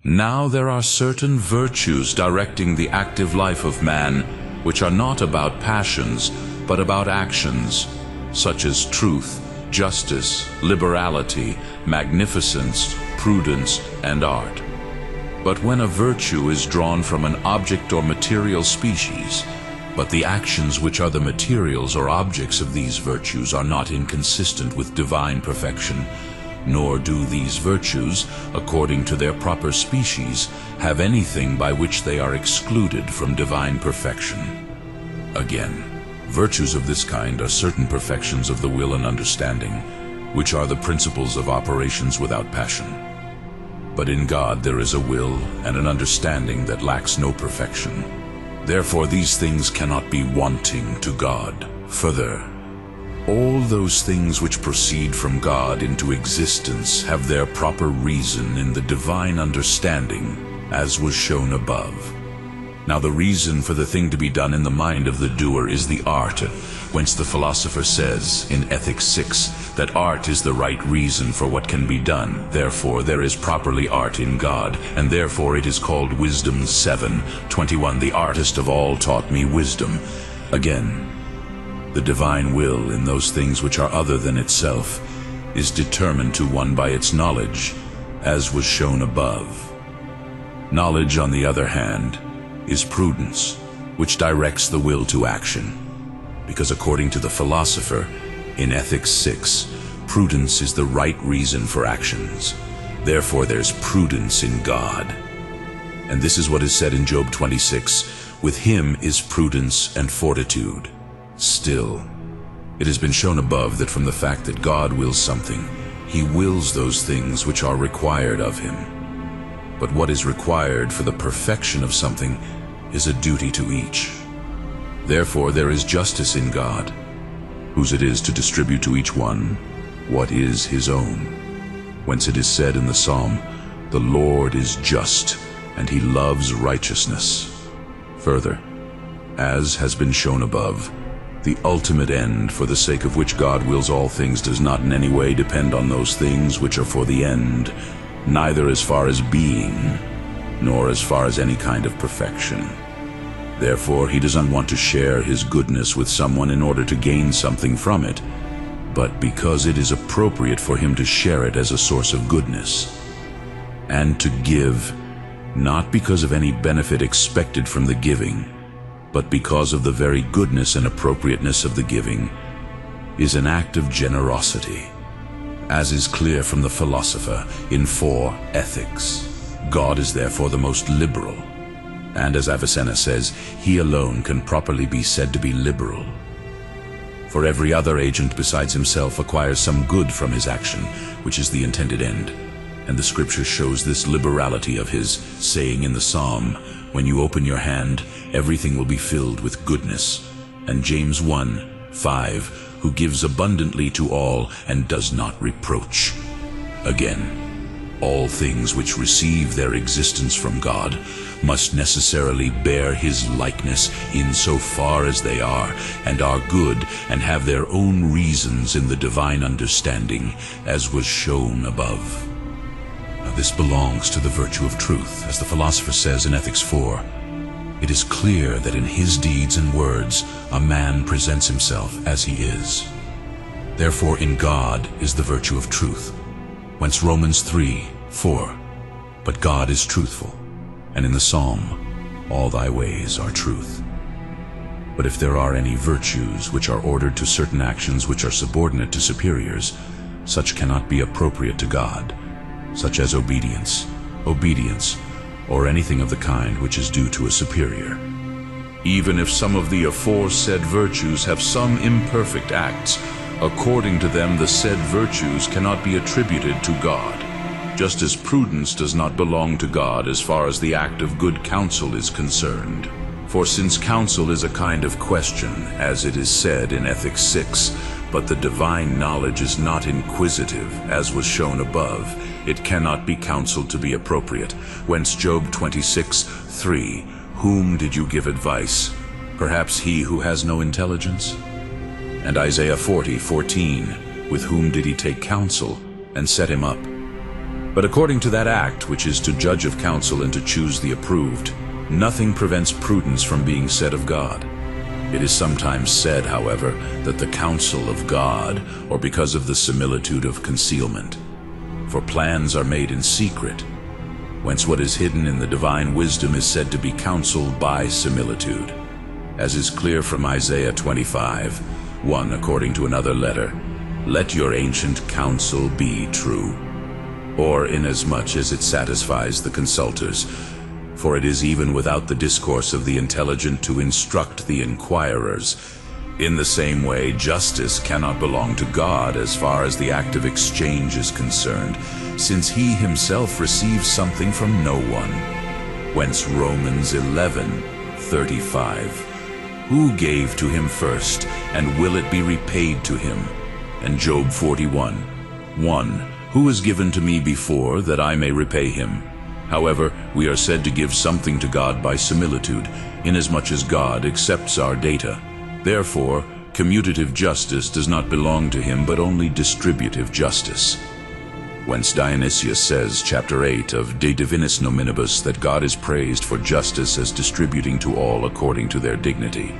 Now there are certain virtues directing the active life of man, which are not about passions, but about actions, such as truth, justice, liberality, magnificence, prudence, and art. But when a virtue is drawn from an object or material species, but the actions which are the materials or objects of these virtues are not inconsistent with divine perfection, nor do these virtues, according to their proper species, have anything by which they are excluded from divine perfection. Again, virtues of this kind are certain perfections of the will and understanding, which are the principles of operations without passion. But in God there is a will and an understanding that lacks no perfection. Therefore these things cannot be wanting to God. Further, all those things which proceed from God into existence have their proper reason in the divine understanding, as was shown above. Now the reason for the thing to be done in the mind of the doer is the art, whence the philosopher says in Ethics 6 that art is the right reason for what can be done. Therefore there is properly art in God, and therefore it is called Wisdom 7:21. The artist of all taught me wisdom. Again, the divine will in those things which are other than itself is determined to one by its knowledge, as was shown above. Knowledge, on the other hand, is prudence, which directs the will to action. Because according to the philosopher, in Ethics 6, prudence is the right reason for actions. Therefore there's prudence in God. And this is what is said in Job 26, with him is prudence and fortitude. Still, it has been shown above that from the fact that God wills something, he wills those things which are required of him. But what is required for the perfection of something is a duty to each. Therefore there is justice in God, whose it is to distribute to each one what is his own. Whence it is said in the Psalm, "The Lord is just, and he loves righteousness." Further, as has been shown above, the ultimate end for the sake of which God wills all things does not in any way depend on those things which are for the end, neither as far as being, nor as far as any kind of perfection. Therefore he does not want to share his goodness with someone in order to gain something from it, but because it is appropriate for him to share it as a source of goodness. And to give, not because of any benefit expected from the giving, but because of the very goodness and appropriateness of the giving, is an act of generosity, as is clear from the philosopher in 4 Ethics. God is therefore the most liberal, and as Avicenna says, he alone can properly be said to be liberal. For every other agent besides himself acquires some good from his action, which is the intended end. And the scripture shows this liberality of his, saying in the Psalm, "When you open your hand, everything will be filled with goodness." And James 1:5, "Who gives abundantly to all and does not reproach." Again, all things which receive their existence from God must necessarily bear his likeness in so far as they are, and are good, and have their own reasons in the divine understanding, as was shown above. Now this belongs to the virtue of truth, as the philosopher says in Ethics 4. It is clear that in his deeds and words a man presents himself as he is. Therefore in God is the virtue of truth, whence Romans 3:4, "But God is truthful, and in the Psalm, all thy ways are truth." But if there are any virtues which are ordered to certain actions which are subordinate to superiors, such cannot be appropriate to God, such as obedience, or anything of the kind which is due to a superior. Even if some of the aforesaid virtues have some imperfect acts, according to them the said virtues cannot be attributed to God, just as prudence does not belong to God as far as the act of good counsel is concerned. For since counsel is a kind of question, as it is said in Ethics 6, but the divine knowledge is not inquisitive, as was shown above, it cannot be counseled to be appropriate. Whence Job 26:3, "Whom did you give advice? Perhaps he who has no intelligence?" And Isaiah 40:14, "With whom did he take counsel and set him up?" But according to that act which is to judge of counsel and to choose the approved, nothing prevents prudence from being said of God. It is sometimes said, however, that the counsel of God, or because of the similitude of concealment. For plans are made in secret, whence what is hidden in the divine wisdom is said to be counseled by similitude. As is clear from Isaiah 25:1, according to another letter, "Let your ancient counsel be true," or inasmuch as it satisfies the consulters. For it is even without the discourse of the intelligent to instruct the inquirers. In the same way, justice cannot belong to God as far as the act of exchange is concerned, since he himself receives something from no one. Whence Romans 11:35. Who gave to him first, and will it be repaid to him? And Job 41:1. Who has given to me before, that I may repay him? However, we are said to give something to God by similitude, inasmuch as God accepts our data. Therefore, commutative justice does not belong to him, but only distributive justice. Whence Dionysius says, chapter 8 of De Divinis Nominibus, that God is praised for justice as distributing to all according to their dignity.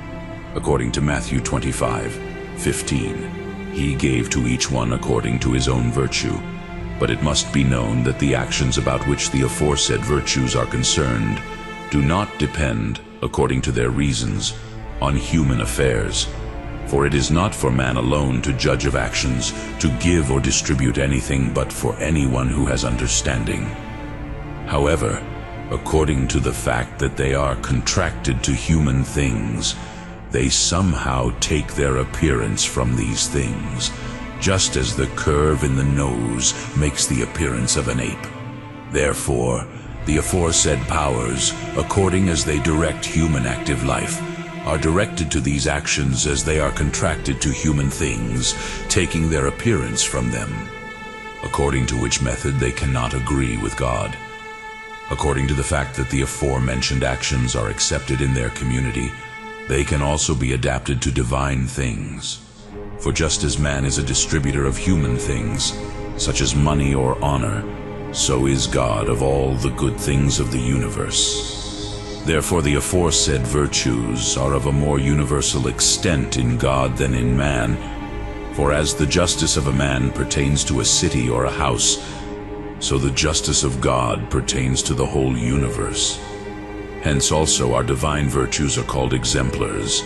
According to Matthew 25:15, he gave to each one according to his own virtue. But it must be known that the actions about which the aforesaid virtues are concerned do not depend, according to their reasons, on human affairs. For it is not for man alone to judge of actions, to give or distribute anything, but for anyone who has understanding. However, according to the fact that they are contracted to human things, they somehow take their appearance from these things, just as the curve in the nose makes the appearance of an ape. Therefore, the aforesaid powers, according as they direct human active life, are directed to these actions as they are contracted to human things, taking their appearance from them, according to which method they cannot agree with God. According to the fact that the aforementioned actions are accepted in their community, they can also be adapted to divine things. For just as man is a distributor of human things, such as money or honor, so is God of all the good things of the universe. Therefore the aforesaid virtues are of a more universal extent in God than in man. For as the justice of a man pertains to a city or a house, so the justice of God pertains to the whole universe. Hence also our divine virtues are called exemplars.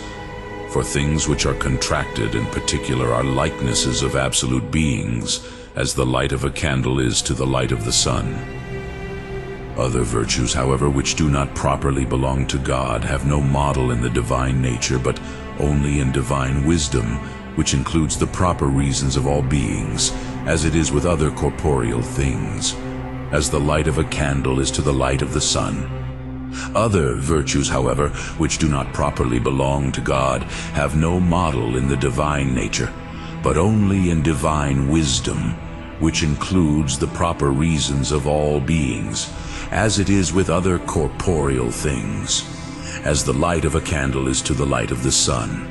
For things which are contracted in particular are likenesses of absolute beings, as the light of a candle is to the light of the sun. Other virtues, however, which do not properly belong to God, have no model in the divine nature, but only in divine wisdom, which includes the proper reasons of all beings, as it is with other corporeal things, as the light of a candle is to the light of the sun. Other virtues, however, which do not properly belong to God, have no model in the divine nature, but only in divine wisdom, which includes the proper reasons of all beings, as it is with other corporeal things, as the light of a candle is to the light of the sun.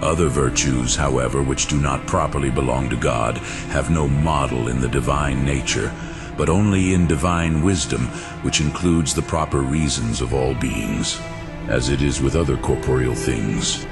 Other virtues, however, which do not properly belong to God, have no model in the divine nature, but only in divine wisdom, which includes the proper reasons of all beings, as it is with other corporeal things.